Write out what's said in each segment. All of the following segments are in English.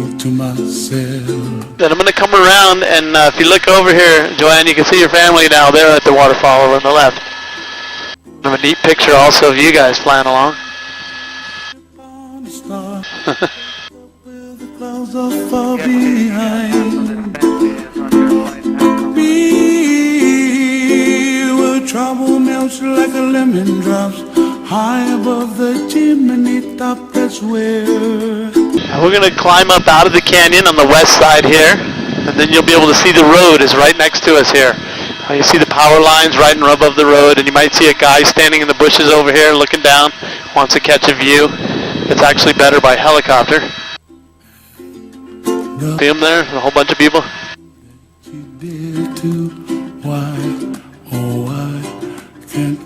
think to myself. Then I'm going to come around, and if you look over here, Joanne, you can see your family now there at the waterfall over on the left. I have a neat picture also of you guys flying along. The clouds are far behind. Be where trouble melts like a lemon drops high above the chimney top. That's where. And we're going to climb up out of the canyon on the west side here, and then you'll be able to see the road is right next to us here. You see the power lines right above the road, and you might see a guy standing in the bushes over here looking down, wants to catch a view. It's actually better by helicopter. See him there? A whole bunch of people. Why, oh why can't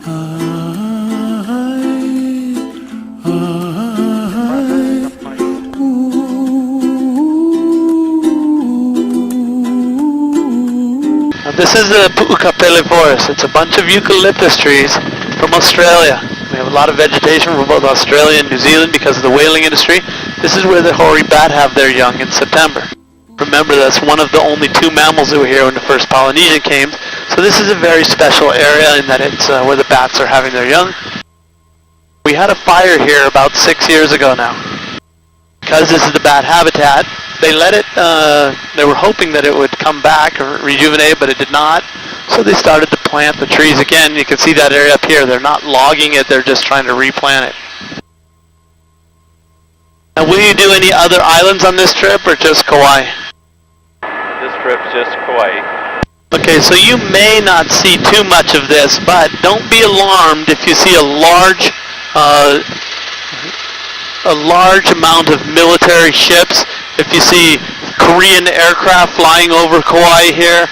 This is the Pu'ukapele forest. It's a bunch of eucalyptus trees from Australia. We have a lot of vegetation from both Australia and New Zealand because of the whaling industry. This is where the hoary bat have their young in September. Remember, that's one of the only two mammals that were here when the first Polynesian came. So this is a very special area in that it's where the bats are having their young. We had a fire here about 6 years ago now. Because this is the bat habitat, they let it, they were hoping that it would come back or rejuvenate, but it did not. So they started to plant the trees again. You can see that area up here. They're not logging it, they're just trying to replant it. Now, will you do any other islands on this trip or just Kauai? This trip's just Kauai. Okay, so you may not see too much of this, but don't be alarmed if you see a large amount of military ships. If you see Korean aircraft flying over Kauai here,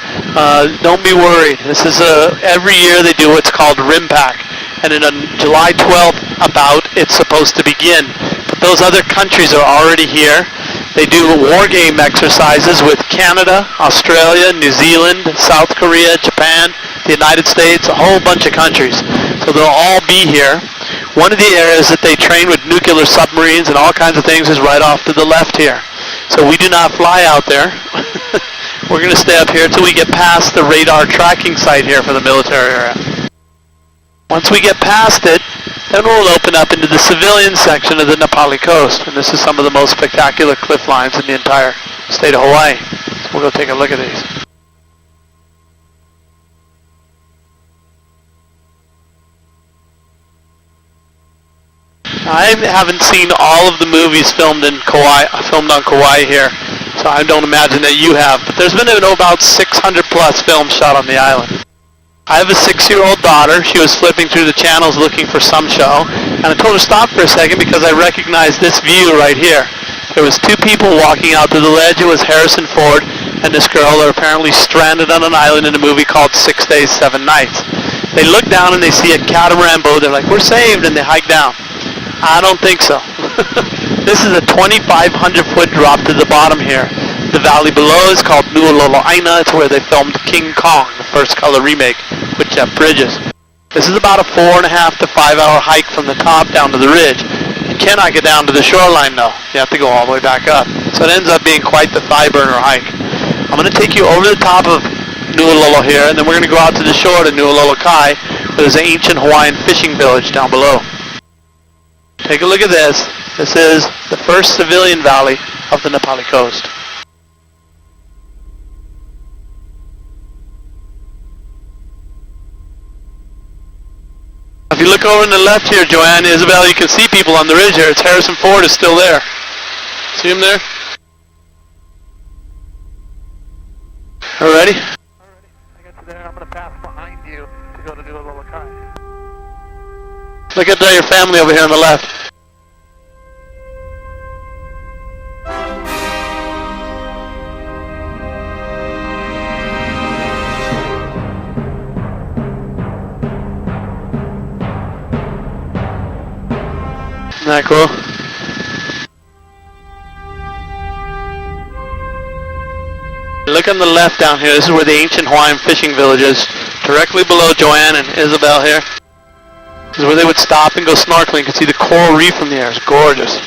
don't be worried. This is every year they do what's called RIMPAC, and on July 12th about it's supposed to begin. But those other countries are already here. They do war game exercises with Canada, Australia, New Zealand, South Korea, Japan, the United States, a whole bunch of countries. So they'll all be here. One of the areas that they train with nuclear submarines and all kinds of things is right off to the left here. So we do not fly out there. We're going to stay up here until we get past the radar tracking site here for the military area. Once we get past it, then we'll open up into the civilian section of the Nepali coast. And this is some of the most spectacular cliff lines in the entire state of Hawaii. So we'll go take a look at these. I haven't seen all of the movies filmed on Kauai here, so I don't imagine that you have. But there's been about 600 plus films shot on the island. I have a 6-year-old daughter. She was flipping through the channels looking for some show, and I told her to stop for a second because I recognized this view right here. There was two people walking out to the ledge. It was Harrison Ford and this girl are apparently stranded on an island in a movie called 6 Days, 7 Nights. They look down and they see a catamaran boat. They're like, "We're saved," and they hike down. I don't think so. This is a 2,500-foot drop to the bottom here. The valley below is called Nuololoaina. It's where they filmed King Kong, the first color remake, with Jeff Bridges. This is about a 4.5 to 5 hour hike from the top down to the ridge. You cannot get down to the shoreline though. You have to go all the way back up. So it ends up being quite the thigh burner hike. I'm going to take you over the top of Nuololo here, and then we're going to go out to the shore to Nuololokai, where there's an ancient Hawaiian fishing village down below. Take a look at this. This is the first civilian valley of the Nepali coast. If you look over on the left here, Joanne, Isabel, you can see people on the ridge here. It's Harrison Ford is still there. See him there? Alrighty? I got you there. I'm going to pass behind you to go to Nuololokai. Look at your family over here on the left. Isn't that cool? Look on the left down here. This is where the ancient Hawaiian fishing village is. Directly below Joanne and Isabel here. This is where they would stop and go snorkeling. You can see the coral reef from the air. It's gorgeous.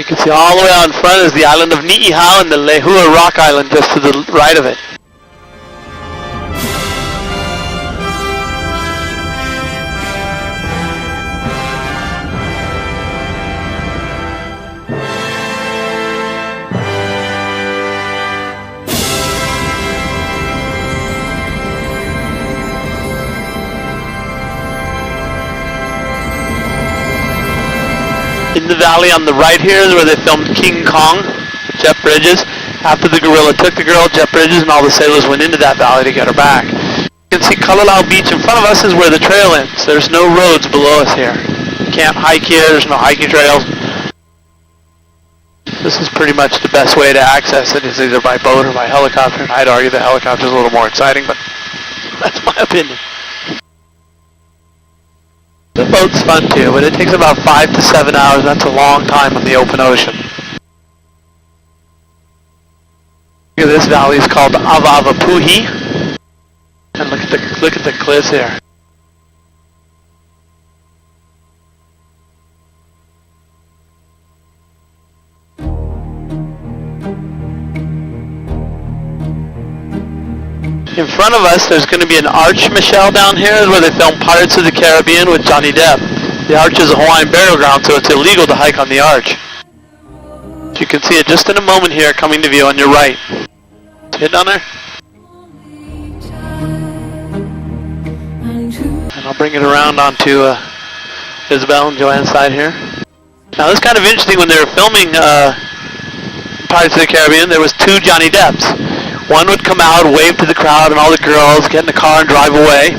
can see all the way out in front is the island of Ni'ihau and the Lehua Rock Island just to the right of it. In the valley on the right here is where they filmed King Kong, Jeff Bridges. After the gorilla took the girl, Jeff Bridges and all the sailors went into that valley to get her back. You can see Kalalau Beach in front of us is where the trail ends. There's no roads below us here. You can't hike here, there's no hiking trails. This is pretty much the best way to access it, is either by boat or by helicopter. And I'd argue the helicopter is a little more exciting, but that's my opinion. The boat's fun too, but it takes about 5 to 7 hours. That's a long time on the open ocean. Look at this valley, it's called Avavapuhi. And look at the cliffs here. In front of us, there's going to be an arch, Michelle, down here is where they filmed Pirates of the Caribbean with Johnny Depp. The arch is a Hawaiian burial ground, so it's illegal to hike on the arch. You can see it just in a moment here, coming to view on your right. See it down there? And I'll bring it around onto Isabel and Joanne's side here. Now, this is kind of interesting. When they were filming Pirates of the Caribbean, there was 2 Johnny Depps. One would come out, wave to the crowd and all the girls, get in the car and drive away.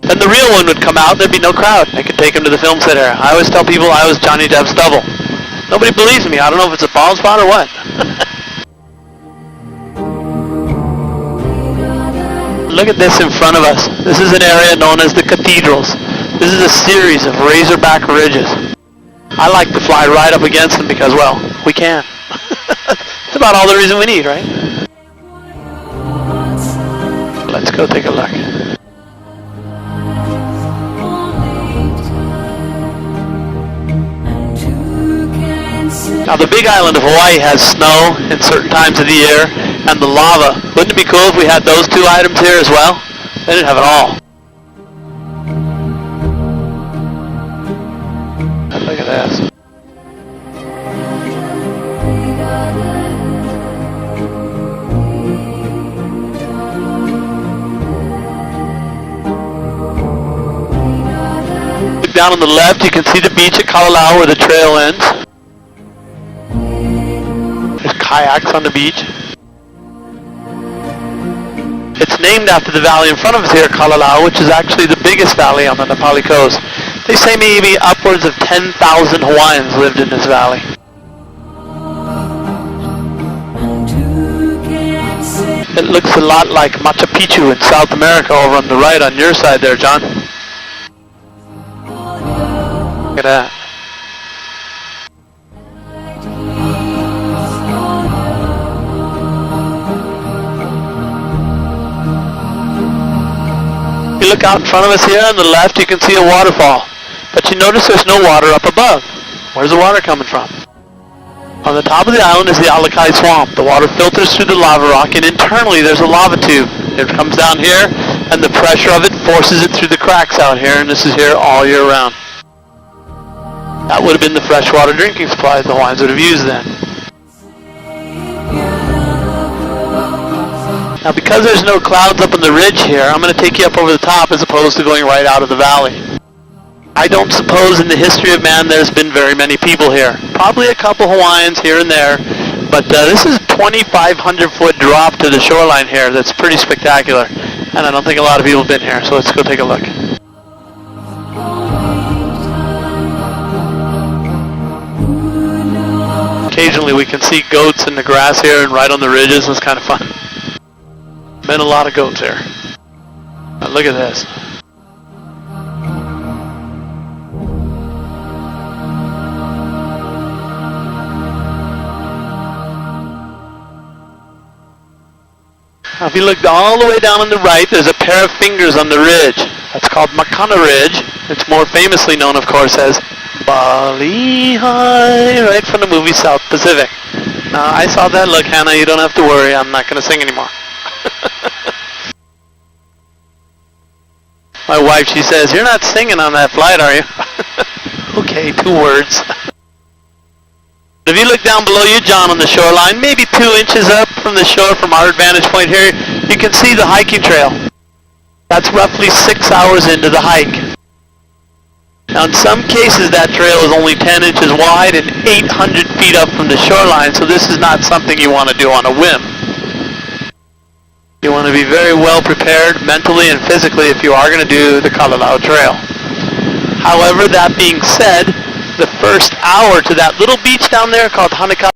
Then the real one would come out, there'd be no crowd. I could take him to the film set here. I always tell people I was Johnny Depp's double. Nobody believes me. I don't know if it's a bald spot or what. Look at this in front of us. This is an area known as the Cathedrals. This is a series of razorback ridges. I like to fly right up against them because, well, we can. That's about all the reason we need, right? Let's go take a look. Now the big island of Hawaii has snow in certain times of the year and the lava. Wouldn't it be cool if we had those 2 items here as well? They didn't have it all. Look at this. Down on the left, you can see the beach at Kalalau where the trail ends. There's kayaks on the beach. It's named after the valley in front of us here, Kalalau, which is actually the biggest valley on the Nepali coast. They say maybe upwards of 10,000 Hawaiians lived in this valley. It looks a lot like Machu Picchu in South America over on the right on your side there, John. Look at that. You look out in front of us here on the left, you can see a waterfall. But you notice there's no water up above. Where's the water coming from? On the top of the island is the Alakai Swamp. The water filters through the lava rock, and internally there's a lava tube. It comes down here, and the pressure of it forces it through the cracks out here, and this is here all year round. That would have been the freshwater drinking supplies the Hawaiians would have used then. Now because there's no clouds up on the ridge here, I'm going to take you up over the top as opposed to going right out of the valley. I don't suppose in the history of man there's been very many people here. Probably a couple Hawaiians here and there, but this is a 2,500 foot drop to the shoreline here that's pretty spectacular. And I don't think a lot of people have been here, so let's go take a look. Occasionally we can see goats in the grass here and right on the ridges. It's kind of fun. Been a lot of goats here. Now look at this. Now if you look all the way down on the right, there's a pair of fingers on the ridge. That's called Makana Ridge. It's more famously known, of course, as Bali High, right from the movie South Pacific. I saw that. Look, Hannah, you don't have to worry. I'm not going to sing anymore. My wife, she says, you're not singing on that flight, are you? Okay, 2 words. If you look down below you, John, on the shoreline, maybe 2 inches up from the shore from our vantage point here, you can see the hiking trail. That's roughly 6 hours into the hike. Now in some cases that trail is only 10 inches wide and 800 feet up from the shoreline, so this is not something you want to do on a whim. You want to be very well prepared mentally and physically if you are going to do the Kalalau Trail. However, that being said, the first hour to that little beach down there called Hanaka